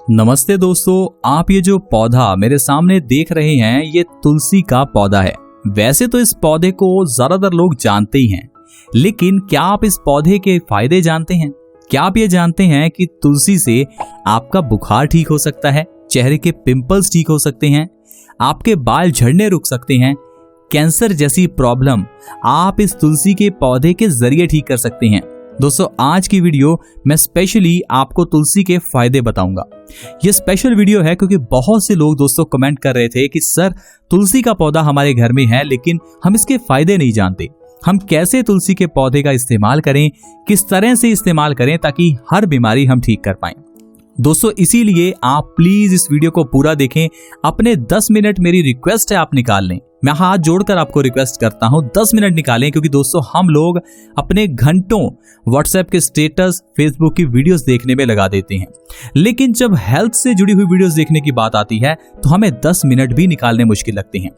नमस्ते दोस्तों, आप ये जो पौधा मेरे सामने देख रहे हैं ये तुलसी का पौधा है। वैसे तो इस पौधे को ज्यादातर लोग जानते ही हैं, लेकिन क्या आप इस पौधे के फायदे जानते हैं? क्या आप ये जानते हैं कि तुलसी से आपका बुखार ठीक हो सकता है, चेहरे के पिंपल्स ठीक हो सकते हैं, आपके बाल झड़ने रुक सकते हैं, कैंसर जैसी प्रॉब्लम आप इस तुलसी के पौधे के जरिए ठीक कर सकते हैं। दोस्तों, आज की वीडियो मैं स्पेशली आपको तुलसी के फायदे बताऊंगा। ये स्पेशल वीडियो है क्योंकि बहुत से लोग दोस्तों कमेंट कर रहे थे कि सर तुलसी का पौधा हमारे घर में है लेकिन हम इसके फायदे नहीं जानते। हम कैसे तुलसी के पौधे का इस्तेमाल करें, किस तरह से इस्तेमाल करें ताकि हर बीमारी हम ठीक कर पाएं। दोस्तों, इसीलिए आप प्लीज इस वीडियो को पूरा देखें। अपने 10 मिनट मेरी रिक्वेस्ट है आप निकाल लें। मैं हाथ जोड़कर आपको रिक्वेस्ट करता हूं 10 मिनट निकालें, क्योंकि दोस्तों हम लोग अपने घंटों व्हाट्सएप के स्टेटस, फेसबुक की वीडियोस देखने में लगा देते हैं, लेकिन जब हेल्थ से जुड़ी हुई वीडियोस देखने की बात आती है तो हमें 10 मिनट भी निकालने मुश्किल लगते हैं।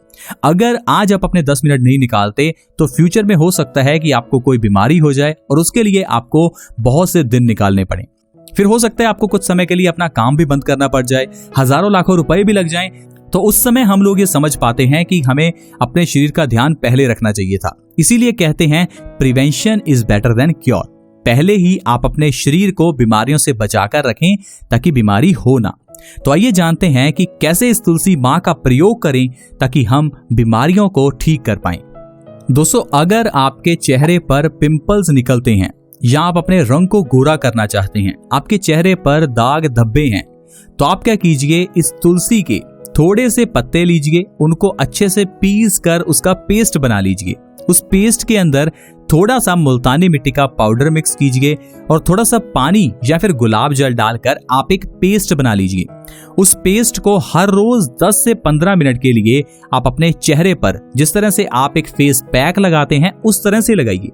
अगर आज आप अपने 10 मिनट नहीं निकालते तो फ्यूचर में हो सकता है कि आपको कोई बीमारी हो जाए और उसके लिए आपको बहुत से दिन निकालने पड़े। फिर हो सकता है आपको कुछ समय के लिए अपना काम भी बंद करना पड़ जाए, हजारों लाखों रुपए भी लग जाएं। तो उस समय हम लोग ये समझ पाते हैं कि हमें अपने शरीर का ध्यान पहले रखना चाहिए था। इसीलिए कहते हैं prevention is better than cure. पहले ही आप अपने शरीर को बीमारियों से बचाकर रखें ताकि बीमारी हो ना। तो आइए जानते हैं कि कैसे इस तुलसी माँ का प्रयोग करें ताकि हम बीमारियों को ठीक कर पाएं। दोस्तों, अगर आपके चेहरे पर पिंपल्स निकलते हैं या आप अपने रंग को गोरा करना चाहते हैं, आपके चेहरे पर दाग धब्बे हैं, तो आप क्या कीजिए, इस तुलसी के थोड़े से पत्ते लीजिए, उनको अच्छे से पीस कर उसका पेस्ट बना लीजिए। उस पेस्ट के अंदर थोड़ा सा मुल्तानी मिट्टी का पाउडर मिक्स कीजिए और थोड़ा सा पानी या फिर गुलाब जल डालकर आप एक पेस्ट बना लीजिए। उस पेस्ट को हर रोज 10 से 15 मिनट के लिए आप अपने चेहरे पर, जिस तरह से आप एक फेस पैक लगाते हैं उस तरह से लगाइए।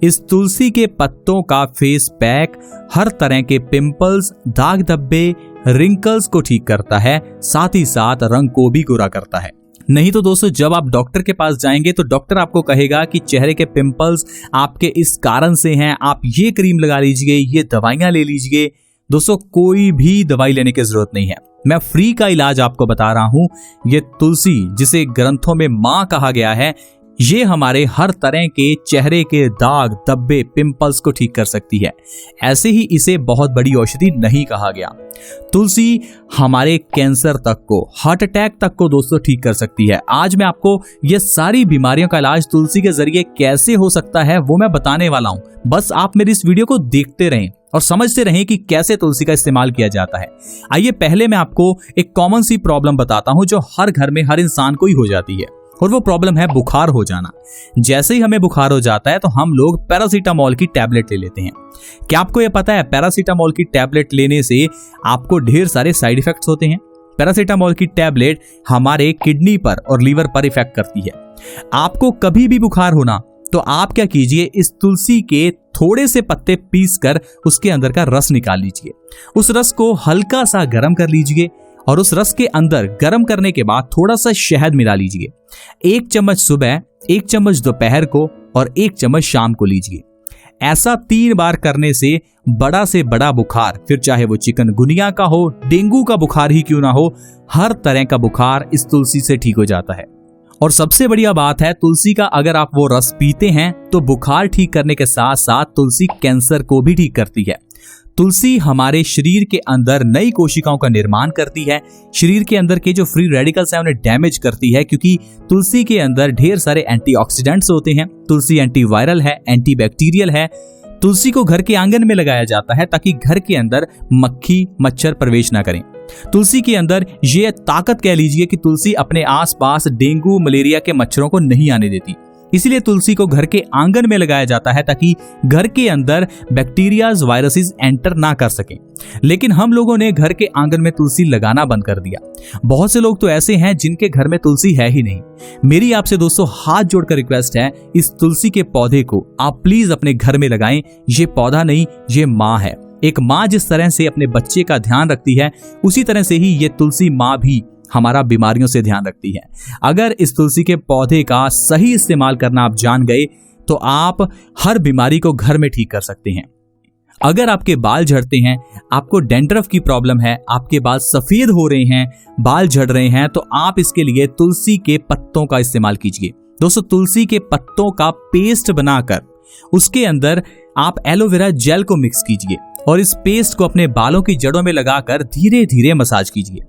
इस तुलसी के पत्तों का फेस पैक हर तरह के पिंपल्स, दाग धब्बे, रिंकल्स को ठीक करता है, साथ ही साथ रंग को भी गोरा करता है। नहीं तो दोस्तों, जब आप डॉक्टर के पास जाएंगे तो डॉक्टर आपको कहेगा कि चेहरे के पिंपल्स आपके इस कारण से हैं, आप ये क्रीम लगा लीजिए, ये दवाइयां ले लीजिए। दोस्तों, कोई भी दवाई लेने की जरूरत नहीं है। मैं फ्री का इलाज आपको बता रहा हूं। ये तुलसी, जिसे ग्रंथों में मां कहा गया है, ये हमारे हर तरह के चेहरे के दाग धब्बे, पिंपल्स को ठीक कर सकती है। ऐसे ही इसे बहुत बड़ी औषधि नहीं कहा गया। तुलसी हमारे कैंसर तक को, हार्ट अटैक तक को दोस्तों ठीक कर सकती है। आज मैं आपको ये सारी बीमारियों का इलाज तुलसी के जरिए कैसे हो सकता है वो मैं बताने वाला हूं। बस आप मेरी इस वीडियो को देखते रहें और समझते रहें कि कैसे तुलसी का इस्तेमाल किया जाता है। आइए पहले मैं आपको एक कॉमन सी प्रॉब्लम बताता हूं जो हर घर में, हर इंसान को ही हो जाती है, और वो प्रॉब्लम है बुखार हो जाना। जैसे ही हमें बुखार हो जाता है तो हम लोग पैरासीटामोल की टैबलेट ले लेते हैं। क्या आपको ये पता है पैरासीटामोल की टैबलेट लेने से आपको ढेर सारे साइड इफेक्ट्स होते हैं? पैरासीटामोल की टैबलेट हमारे किडनी पर और लीवर पर इफेक्ट करती है। आपको कभी भी बुखार होना तो आप क्या कीजिए, इस तुलसी के थोड़े से पत्ते पीस कर उसके अंदर का रस निकाल लीजिए। उस रस को हल्का सा गर्म कर लीजिए और उस रस के अंदर गर्म करने के बाद थोड़ा सा शहद मिला लीजिए। 1 चम्मच सुबह, 1 चम्मच दोपहर को और 1 चम्मच शाम को लीजिए। ऐसा 3 बार करने से बड़ा से बड़ा बुखार, फिर चाहे वो चिकनगुनिया का हो, डेंगू का बुखार ही क्यों ना हो, हर तरह का बुखार इस तुलसी से ठीक हो जाता है। और सबसे बढ़िया बात है, तुलसी का अगर आप वो रस पीते हैं तो बुखार ठीक करने के साथ साथ तुलसी कैंसर को भी ठीक करती है। तुलसी हमारे शरीर के अंदर नई कोशिकाओं का निर्माण करती है। शरीर के अंदर के जो फ्री रेडिकल्स हैं उन्हें डैमेज करती है, क्योंकि तुलसी के अंदर ढेर सारे एंटीऑक्सीडेंट्स होते हैं। तुलसी एंटीवायरल है, एंटीबैक्टीरियल है। तुलसी को घर के आंगन में लगाया जाता है ताकि घर के अंदर मक्खी, मच्छर प्रवेश ना करें। तुलसी के अंदर ये ताकत कह लीजिए कि तुलसी अपने आसपास डेंगू, मलेरिया के मच्छरों को नहीं आने देती। इसीलिए तुलसी को घर के आंगन में लगाया जाता है ताकि घर के अंदर बैक्टीरियाज, वायरसेस एंटर ना कर सकें। लेकिन हम लोगों ने घर के आंगन में तुलसी लगाना बंद कर दिया। बहुत से लोग तो ऐसे हैं जिनके घर में तुलसी है ही नहीं। मेरी आपसे दोस्तों हाथ जोड़कर रिक्वेस्ट है, इस तुलसी के पौधे को आप प्लीज अपने घर में लगाएं। ये पौधा नहीं, ये माँ है। एक माँ जिस तरह से अपने बच्चे का ध्यान रखती है, उसी तरह से ही ये तुलसी माँ भी हमारा बीमारियों से ध्यान रखती है। अगर इस तुलसी के पौधे का सही इस्तेमाल करना आप जान गए तो आप हर बीमारी को घर में ठीक कर सकते हैं। अगर आपके बाल झड़ते हैं, आपको डैंड्रफ की प्रॉब्लम है, आपके बाल सफेद हो रहे हैं, बाल झड़ रहे हैं, तो आप इसके लिए तुलसी के पत्तों का इस्तेमाल कीजिए। दोस्तों, तुलसी के पत्तों का पेस्ट बनाकर उसके अंदर आप एलोवेरा जेल को मिक्स कीजिए और इस पेस्ट को अपने बालों की जड़ों में लगाकर धीरे धीरे मसाज कीजिए।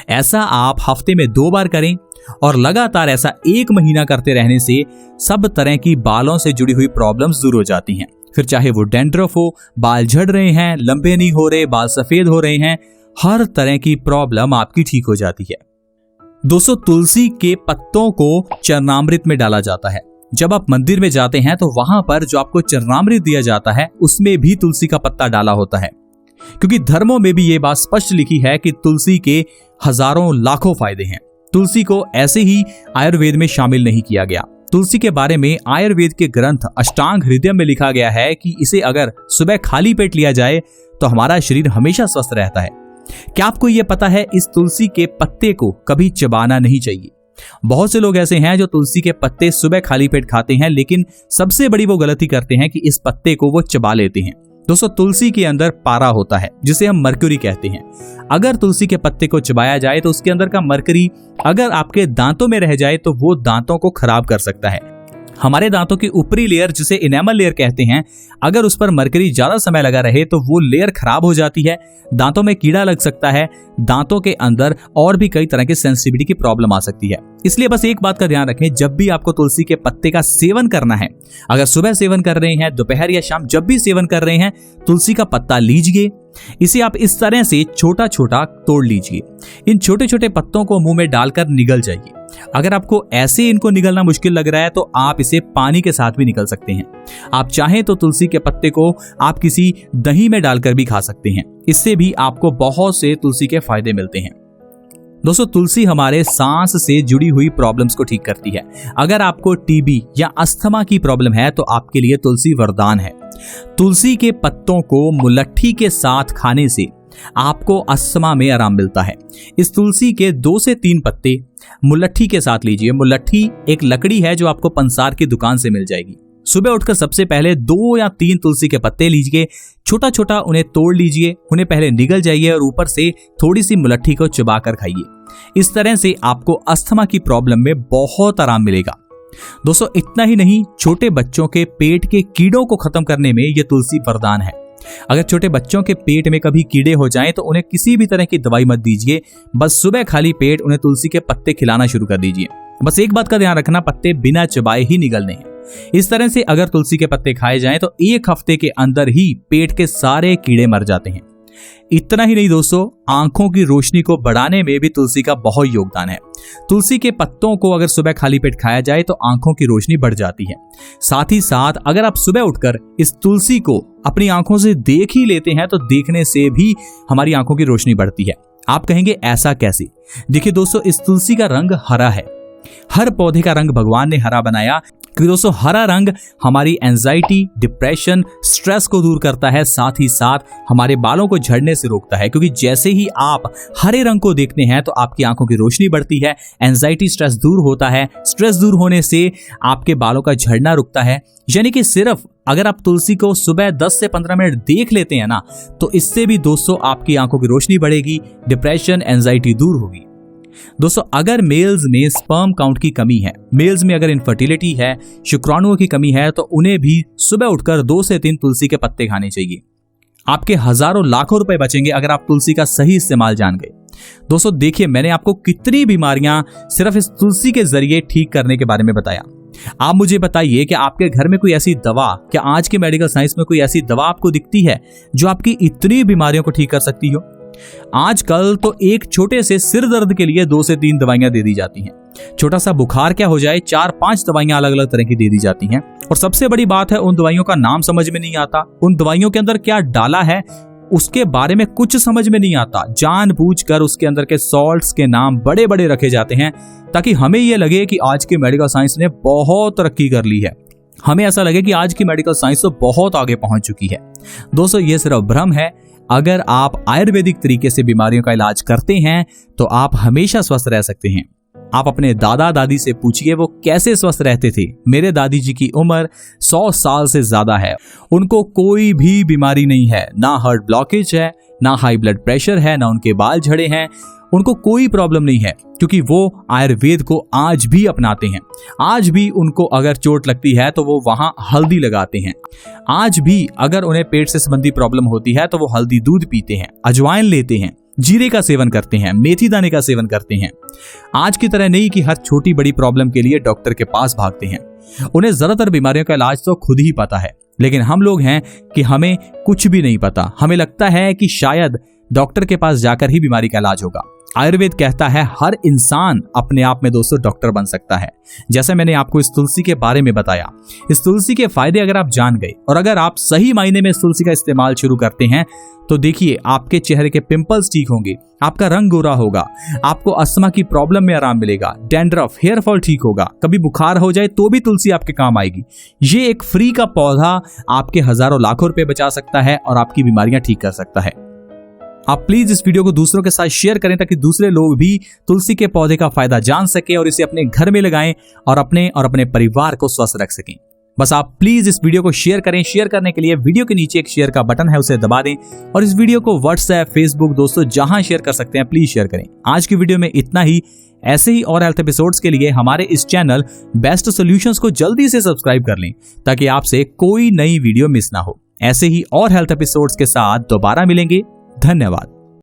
ऐसा आप हफ्ते में 2 बार करें और लगातार ऐसा 1 महीना करते रहने से सब तरह की बालों से जुड़ी हुई प्रॉब्लम्स दूर हो जाती हैं। फिर चाहे वो डैंड्रफ हो, बाल झड़ रहे हैं, लंबे नहीं हो रहे, बाल सफेद हो रहे हैं, हर तरह की प्रॉब्लम आपकी ठीक हो जाती है। दोस्तों, तुलसी के पत्तों को चरणामृत में डाला जाता है। जब आप मंदिर में जाते हैं तो वहां पर जो आपको चरणामृत दिया जाता है उसमें भी तुलसी का पत्ता डाला होता है, क्योंकि धर्मों में भी ये बात स्पष्ट लिखी है कि तुलसी के हजारों लाखों फायदे हैं। तुलसी को ऐसे ही आयुर्वेद में शामिल नहीं किया गया। तुलसी के बारे में आयुर्वेद के ग्रंथ अष्टांग हृदय में लिखा गया है कि इसे अगर सुबह खाली पेट लिया जाए तो हमारा शरीर हमेशा स्वस्थ रहता है। क्या आपको यह पता है, इस तुलसी के पत्ते को कभी चबाना नहीं चाहिए। बहुत से लोग ऐसे हैं जो तुलसी के पत्ते सुबह खाली पेट खाते हैं, लेकिन सबसे बड़ी वो गलती करते हैं कि इस पत्ते को वो चबा लेते हैं। दोस्तों, तुलसी के अंदर पारा होता है जिसे हम मर्क्यूरी कहते हैं। अगर तुलसी के पत्ते को चबाया जाए तो उसके अंदर का मर्करी अगर आपके दांतों में रह जाए तो वो दांतों को खराब कर सकता है। हमारे दांतों की ऊपरी लेयर जिसे इनेमल लेयर कहते हैं, अगर उस पर मरकरी ज्यादा समय लगा रहे तो वो लेयर खराब हो जाती है, दांतों में कीड़ा लग सकता है, दांतों के अंदर और भी कई तरह की सेंसिटिविटी की प्रॉब्लम आ सकती है। इसलिए बस एक बात का ध्यान रखें, जब भी आपको तुलसी के पत्ते का सेवन करना है, अगर सुबह सेवन कर रहे हैं, दोपहर या शाम जब भी सेवन कर रहे हैं, तुलसी का पत्ता लीजिए, इसे आप इस तरह से छोटा छोटा तोड़ लीजिए। इन छोटे छोटे पत्तों को मुंह में डालकर निगल जाइए। अगर आपको ऐसे इनको निगलना मुश्किल लग रहा है तो आप इसे पानी के साथ भी निगल सकते हैं। आप चाहें तो तुलसी के पत्ते को आप किसी दही में डालकर भी खा सकते हैं, इससे भी आपको बहुत से तुलसी के फायदे मिलते हैं। दोस्तों, तुलसी हमारे सांस से जुड़ी हुई प्रॉब्लम्स को ठीक करती है। अगर आपको टीबी या अस्थमा की प्रॉब्लम है तो आपके लिए तुलसी वरदान है। तुलसी के पत्तों को मुलट्ठी के साथ खाने से आपको अस्थमा में आराम मिलता है। इस तुलसी के 2 से 3 पत्ते मुलट्ठी के साथ लीजिए। मुलट्ठी एक लकड़ी है जो आपको पंसार की दुकान से मिल जाएगी। सुबह उठकर सबसे पहले 2 या 3 तुलसी के पत्ते लीजिए, छोटा छोटा उन्हें तोड़ लीजिए, उन्हें पहले निगल जाइए और ऊपर से थोड़ी सी मुलट्ठी को चबाकर खाइए। इस तरह से आपको अस्थमा की प्रॉब्लम में बहुत आराम मिलेगा। दोस्तों, इतना ही नहीं, छोटे बच्चों के पेट के कीड़ों को खत्म करने में यह तुलसी वरदान है। अगर छोटे बच्चों के पेट में कभी कीड़े हो जाएं तो उन्हें किसी भी तरह की दवाई मत दीजिए, बस सुबह खाली पेट उन्हें तुलसी के पत्ते खिलाना शुरू कर दीजिए। बस एक बात का ध्यान रखना, पत्ते बिना चबाए ही निगलने हैं। इस तरह से अगर तुलसी के पत्ते खाए जाएं तो 1 हफ्ते के अंदर ही पेट के सारे कीड़े मर जाते हैं। इतना ही नहीं दोस्तों, आंखों की रोशनी को बढ़ाने में भी तुलसी का बहुत योगदान है। तुलसी के पत्तों को अगर सुबह खाली पेट खाया जाए तो आंखों की रोशनी बढ़ जाती है। साथ ही साथ अगर आप सुबह उठकर इस तुलसी को अपनी आंखों से देख ही लेते हैं तो देखने से भी हमारी आंखों की रोशनी बढ़ती है। आप कहेंगे ऐसा कैसे? देखिए दोस्तों, इस तुलसी का रंग हरा है। हर पौधे का रंग भगवान ने हरा बनाया क्योंकि दोस्तों हरा रंग हमारी एंजाइटी, डिप्रेशन, स्ट्रेस को दूर करता है, साथ ही साथ हमारे बालों को झड़ने से रोकता है। क्योंकि जैसे ही आप हरे रंग को देखते हैं तो आपकी आंखों की रोशनी बढ़ती है, एंजाइटी, स्ट्रेस दूर होता है। स्ट्रेस दूर होने से आपके बालों का झड़ना रुकता है। यानी कि सिर्फ अगर आप तुलसी को सुबह 10 से 15 मिनट देख लेते हैं ना, तो इससे भी दोस्तों आपकी आंखों की रोशनी बढ़ेगी, डिप्रेशन, एंजाइटी दूर होगी। दोस्तों, अगर मेल्स में स्पर्म काउंट की कमी है, मेल्स में अगर इनफर्टिलिटी है, शुक्राणुओं की कमी है, तो उन्हें भी सुबह उठकर 2 से 3 तुलसी के पत्ते खाने चाहिए। आपके हजारों लाखों रुपए बचेंगे अगर आप तुलसी का सही इस्तेमाल जान गए। दोस्तों देखिए, मैंने आपको कितनी बीमारियां सिर्फ इस तुलसी के जरिए ठीक करने के बारे में बताया। आप मुझे बताइए कि आपके घर में कोई ऐसी दवा, क्या आज के मेडिकल साइंस में कोई ऐसी दवा आपको दिखती है जो आपकी इतनी बीमारियों को ठीक कर सकती हो? आजकल तो एक छोटे से सिर दर्द के लिए 2 से 3 दवाइयां दे दी जाती हैं। छोटा सा बुखार क्या हो जाए, 4-5 दवाइयां अलग अलग तरह की दे दी जाती हैं। और सबसे बड़ी बात है, उन दवाइयों का नाम समझ में नहीं आता, उन दवाइयों के अंदर क्या डाला है उसके बारे में कुछ समझ में नहीं आता। जानबूझकर उसके अंदर के सॉल्ट्स के नाम बड़े बड़े रखे जाते हैं ताकि हमें यह लगे कि आज की मेडिकल साइंस ने बहुत तरक्की कर ली है। हमें ऐसा लगे कि आज की मेडिकल साइंस तो बहुत आगे पहुंच चुकी है। दोस्तों, ये सिर्फ भ्रम है। अगर आप आयुर्वेदिक तरीके से बीमारियों का इलाज करते हैं तो आप हमेशा स्वस्थ रह सकते हैं। आप अपने दादा दादी से पूछिए वो कैसे स्वस्थ रहते थे। मेरे दादी जी की उम्र 100 साल से ज्यादा है, उनको कोई भी बीमारी नहीं है, ना हार्ट ब्लॉकेज है, ना हाई ब्लड प्रेशर है, ना उनके बाल झड़े हैं, उनको कोई प्रॉब्लम नहीं है, क्योंकि वो आयुर्वेद को आज भी अपनाते हैं। आज भी उनको अगर चोट लगती है तो वो वहां हल्दी लगाते हैं। आज भी अगर उन्हें पेट से संबंधी प्रॉब्लम होती है तो वो हल्दी दूध पीते हैं, अजवाइन लेते हैं, जीरे का सेवन करते हैं, मेथी दाने का सेवन करते हैं। आज की तरह नहीं कि हर छोटी बड़ी प्रॉब्लम के लिए डॉक्टर के पास भागते हैं। उन्हें ज्यादातर बीमारियों का इलाज तो खुद ही पता है, लेकिन हम लोग हैं कि हमें कुछ भी नहीं पता। हमें लगता है कि शायद डॉक्टर के पास जाकर ही बीमारी का इलाज होगा। आयुर्वेद कहता है हर इंसान अपने आप में दोस्तों डॉक्टर बन सकता है। जैसे मैंने आपको इस तुलसी के बारे में बताया, इस तुलसी के फायदे अगर आप जान गए और अगर आप सही मायने में इस तुलसी का इस्तेमाल शुरू करते हैं तो देखिए आपके चेहरे के पिंपल्स ठीक होंगे, आपका रंग गोरा होगा, आपको अस्थमा की प्रॉब्लम में आराम मिलेगा, डैंड्रफ, हेयर फॉल ठीक होगा, कभी बुखार हो जाए तो भी तुलसी आपके काम आएगी। ये एक फ्री का पौधा आपके हजारों लाखों रुपए बचा सकता है और आपकी बीमारियां ठीक कर सकता है। आप प्लीज इस वीडियो को दूसरों के साथ शेयर करें ताकि दूसरे लोग भी तुलसी के पौधे का फायदा जान सके और इसे अपने घर में लगाएं और अपने परिवार को स्वस्थ रख सकें। बस आप प्लीज इस वीडियो को शेयर करें। शेयर करने के लिए वीडियो के नीचे एक शेयर का बटन है, उसे दबा दें और इस वीडियो को व्हाट्सएप, फेसबुक, दोस्तों जहां शेयर कर सकते हैं प्लीज शेयर करें। आज की वीडियो में इतना ही। ऐसे ही और हेल्थ एपिसोड्स के लिए हमारे इस चैनल बेस्ट सॉल्यूशंस को जल्दी से सब्सक्राइब कर लें ताकि आपसे कोई नई वीडियो मिस ना हो। ऐसे ही और हेल्थ एपिसोड्स के साथ दोबारा मिलेंगे। धन्यवाद।